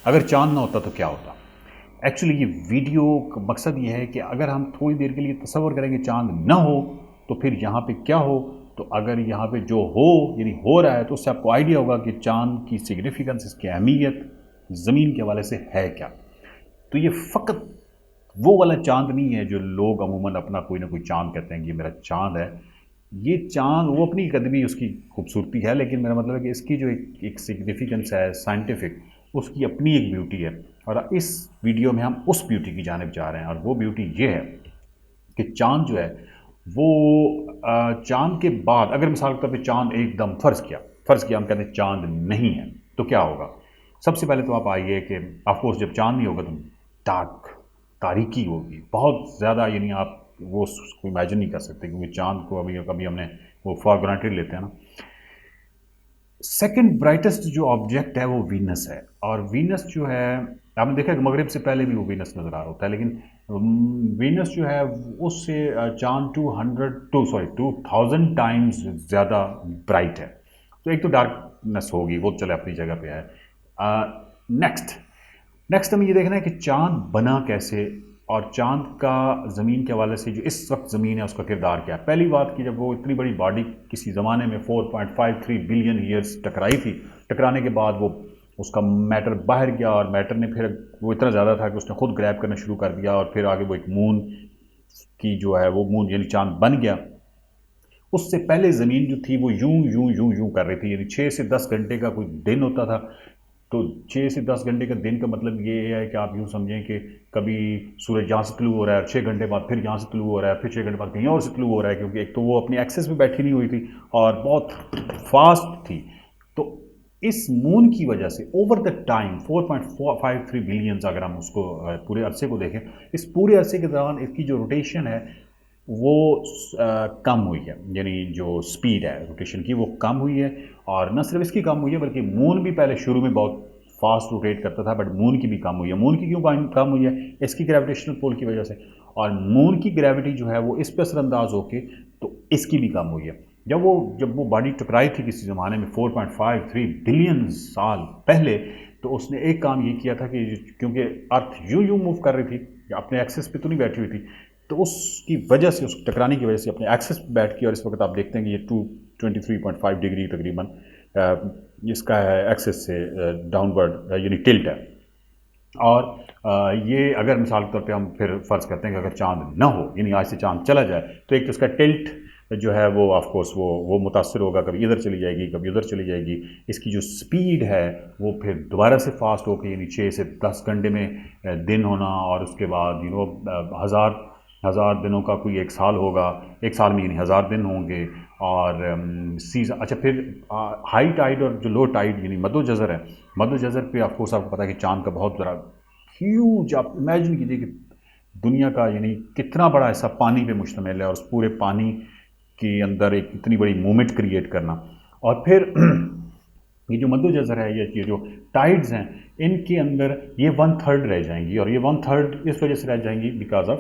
اگر چاند نہ ہوتا تو کیا ہوتا؟ ایکچولی یہ ویڈیو کا مقصد یہ ہے کہ اگر ہم تھوڑی دیر کے لیے تصور کریں کہ چاند نہ ہو تو پھر یہاں پہ کیا ہو، تو اگر یہاں پہ جو ہو یعنی ہو رہا ہے تو اس سے آپ کو آئیڈیا ہوگا کہ چاند کی سگنیفیکنس، اس کی اہمیت زمین کے حوالے سے ہے کیا۔ تو یہ فقط وہ والا چاند نہیں ہے جو لوگ عموماً اپنا کوئی نہ کوئی چاند کہتے ہیں کہ یہ میرا چاند ہے۔ یہ چاند وہ اپنی قدمی اس کی خوبصورتی ہے، لیکن میرا مطلب ہے کہ اس کی جو ایک سگنیفیکنس ہے سائنٹیفک، اس کی اپنی ایک بیوٹی ہے، اور اس ویڈیو میں ہم اس بیوٹی کی جانب جا رہے ہیں، اور وہ بیوٹی یہ ہے کہ چاند جو ہے وہ چاند کے بعد اگر مثال کے طور پہ چاند ایک دم فرض کیا ہم کہتے ہیں چاند نہیں ہے تو کیا ہوگا؟ سب سے پہلے تو آپ آئیے کہ آف کورس جب چاند نہیں ہوگا تو ڈارک، تاریکی ہوگی بہت زیادہ، یعنی آپ وہ اس کو امیجن نہیں کر سکتے، کیونکہ چاند کو کبھی ہم نے وہ فار گرانٹیڈ لیتے ہیں نا۔ سیکنڈ برائٹسٹ جو آبجیکٹ ہے وہ وینس ہے، اور وینس جو ہے آپ نے دیکھا کہ مغرب سے پہلے بھی وہ وینس نظر آ رہا ہوتا ہے، لیکن وینس جو ہے اس سے چاند 2000 ٹائمز زیادہ برائٹ ہے، تو ایک تو ڈارکنس ہوگی، وہ چلے اپنی جگہ پہ ہے۔ نیکسٹ ہمیں یہ دیکھنا ہے کہ چاند بنا کیسے، اور چاند کا زمین کے حوالے سے جو اس وقت زمین ہے اس کا کردار کیا ہے۔ پہلی بات کہ جب وہ اتنی بڑی باڈی کسی زمانے میں 4.53 بلین ایئرز ٹکرائی تھی، ٹکرانے کے بعد وہ اس کا میٹر باہر گیا، اور میٹر نے پھر وہ اتنا زیادہ تھا کہ اس نے خود گریب کرنا شروع کر دیا، اور پھر آگے وہ ایک مون کی جو ہے وہ مون یعنی چاند بن گیا۔ اس سے پہلے زمین جو تھی وہ یوں یوں یوں یوں کر رہی تھی، یعنی 6 سے 10 گھنٹے کا کوئی دن ہوتا تھا، تو 6 سے 10 گھنٹے کا دن کا مطلب یہ ہے کہ آپ یوں سمجھیں کہ کبھی سورج یہاں سے طلوع ہو رہا ہے، 6 گھنٹے بعد پھر یہاں سے طلوع ہو رہا ہے، پھر 6 گھنٹے بعد کہیں اور سے طلوع ہو رہا ہے، کیونکہ ایک تو وہ اپنی ایکسس میں بیٹھی نہیں ہوئی تھی اور بہت فاسٹ تھی۔ تو اس مون کی وجہ سے اوور دا ٹائم 4.53 بلینز، اگر ہم اس کو پورے عرصے کو دیکھیں، اس پورے عرصے کے دوران اس کی جو روٹیشن ہے وہ کم ہوئی ہے، یعنی جو سپیڈ ہے روٹیشن کی وہ کم ہوئی ہے، اور نہ صرف اس کی کم ہوئی ہے بلکہ مون بھی پہلے شروع میں بہت فاسٹ روٹیٹ کرتا تھا، بٹ مون کی بھی کم ہوئی ہے۔ مون کی کیوں کم ہوئی ہے؟ اس کی گریویٹیشنل پول کی وجہ سے، اور مون کی گریوٹی جو ہے وہ اس پہ اثر انداز ہو کے تو اس کی بھی کم ہوئی ہے۔ جب وہ باڈی ٹکرائی تھی کسی زمانے میں 4.53 بلین سال پہلے، تو اس نے ایک کام یہ کیا تھا کہ کیونکہ ارتھ یوں یوں موو کر رہی تھی، اپنے ایکسس پہ تو نہیں بیٹھی ہوئی تھی، تو اس کی وجہ سے، اس ٹکرانے کی وجہ سے اپنے ایکسس پہ بیٹھ کے، اور اس وقت آپ دیکھتے ہیں کہ یہ 23.5 ڈگری تقریباً اس کا ہے ایکسس سے ڈاؤن ورڈ یعنی ٹلٹ ہے۔ اور یہ اگر مثال کے طور پہ ہم پھر فرض کرتے ہیں کہ اگر چاند نہ ہو، یعنی آج سے چاند چلا جائے، تو ایک تو اس کا ٹلٹ جو ہے وہ آف کورس وہ متاثر ہوگا، کبھی ادھر چلی جائے گی کبھی ادھر چلی جائے گی۔ اس کی جو سپیڈ ہے وہ پھر دوبارہ سے فاسٹ ہو کے، یعنی 6 سے 10 گھنٹے میں دن ہونا، اور اس کے بعد ہزار دنوں کا کوئی ایک سال ہوگا، ایک سال میں یعنی 1000 دن ہوں گے، اور سیزن اچھا پھر ہائی ٹائیڈ اور جو لو ٹائیڈ یعنی مد و جزر ہے، مد و جزر پہ آف کورس آپ کو پتہ ہے کہ چاند کا بہت بڑا ہیوج، آپ امیجن کیجیے کہ دنیا کا یعنی کتنا بڑا حصہ پانی پہ مشتمل ہے، اور اس پورے پانی کے اندر ایک اتنی بڑی مومنٹ کریٹ کرنا، اور پھر یہ جو مد و جزر ہے، یہ جو ٹائڈز ہیں، ان کے اندر یہ 1/3 رہ جائیں گی، اور یہ 1/3 اس وجہ سے رہ جائیں گی بیکاز آف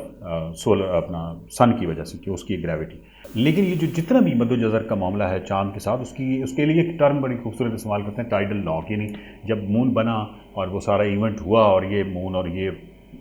سولر اپنا سن کی وجہ سے کہ اس کی گریوٹی۔ لیکن یہ جو جتنا بھی مد و جزر کا معاملہ ہے چاند کے ساتھ، اس کے لیے ایک ٹرم بڑی خوبصورت استعمال کرتے ہیں، ٹائیڈل لاک، یعنی جب مون بنا اور وہ سارا ایونٹ ہوا، اور یہ مون اور یہ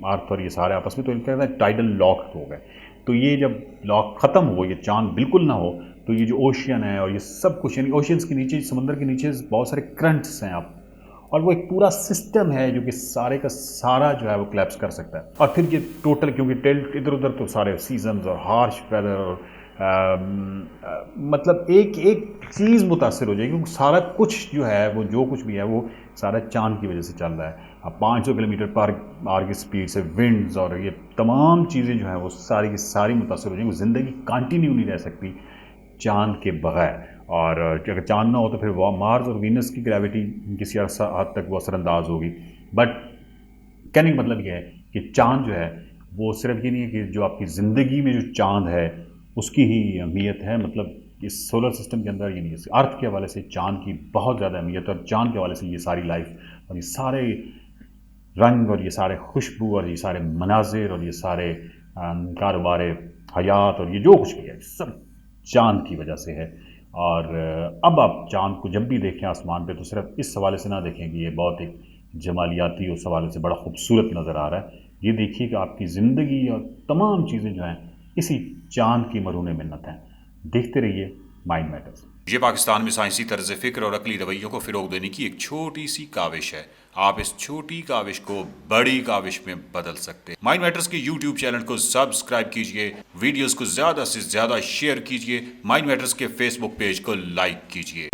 ارتھ اور یہ سارے آپس میں، تو ان کا ٹائیڈل لاک ہو گئے۔ تو یہ جب لاک ختم ہو، یہ چاند بالکل نہ ہو، تو یہ جو اوشین ہے اور یہ سب کچھ، یعنی اوشینس کے نیچے، سمندر کے نیچے بہت سارے کرنٹس ہیں اور وہ ایک پورا سسٹم ہے جو کہ سارے کا سارا جو ہے وہ کلیپس کر سکتا ہے، اور پھر یہ ٹوٹل کیونکہ ٹلٹ ادھر ادھر، تو سارے سیزنز اور ہارش ویدر اور مطلب ایک ایک چیز متاثر ہو جائے گی، کیونکہ سارا کچھ جو ہے وہ جو کچھ بھی ہے وہ سارا چاند کی وجہ سے چل رہا ہے۔ اب 500 کلومیٹر پر آور کی سپیڈ سے ونڈز اور یہ تمام چیزیں جو ہیں وہ ساری کی ساری متاثر ہو جائیں گی، زندگی کنٹینیو نہیں رہ سکتی چاند کے بغیر، اور اگر چاند نہ ہو تو پھر مارس اور وینس کی گریوٹی کسی عرصہ حد تک وہ اثر انداز ہوگی۔ بٹ کہنے کا مطلب یہ ہے کہ چاند جو ہے وہ صرف یہ نہیں ہے کہ جو آپ کی زندگی میں جو چاند ہے اس کی ہی اہمیت ہے، مطلب اس سولر سسٹم کے اندر، یعنی ارتھ کے حوالے سے چاند کی بہت زیادہ اہمیت ہے، اور چاند کے حوالے سے یہ ساری لائف اور یہ سارے رنگ اور یہ سارے خوشبو اور یہ سارے مناظر اور یہ سارے کاروبار حیات اور یہ جو کچھ بھی ہے سب چاند کی وجہ سے ہے۔ اور اب آپ چاند کو جب بھی دیکھیں آسمان پہ تو صرف اس حوالے سے نہ دیکھیں کہ یہ بہت ایک جمالیاتی اس حوالے سے بڑا خوبصورت نظر آ رہا ہے. یہ دیکھیے کہ آپ کی زندگی اور تمام چیزیں جو ہیں اسی چاند کی مرہون منت ہیں. دیکھتے رہیے مائنڈ میٹرز. یہ پاکستان میں سائنسی طرز فکر اور عقلی رویوں کو فروغ دینے کی ایک چھوٹی سی کاوش ہے. آپ اس چھوٹی کاوش کو بڑی کاوش میں بدل سکتے ہیں. مائنڈ میٹرز کے یوٹیوب چینل کو سبسکرائب کیجئے، ویڈیوز کو زیادہ سے زیادہ شیئر کیجئے، مائنڈ میٹرز کے فیس بک پیج کو لائک کیجئے.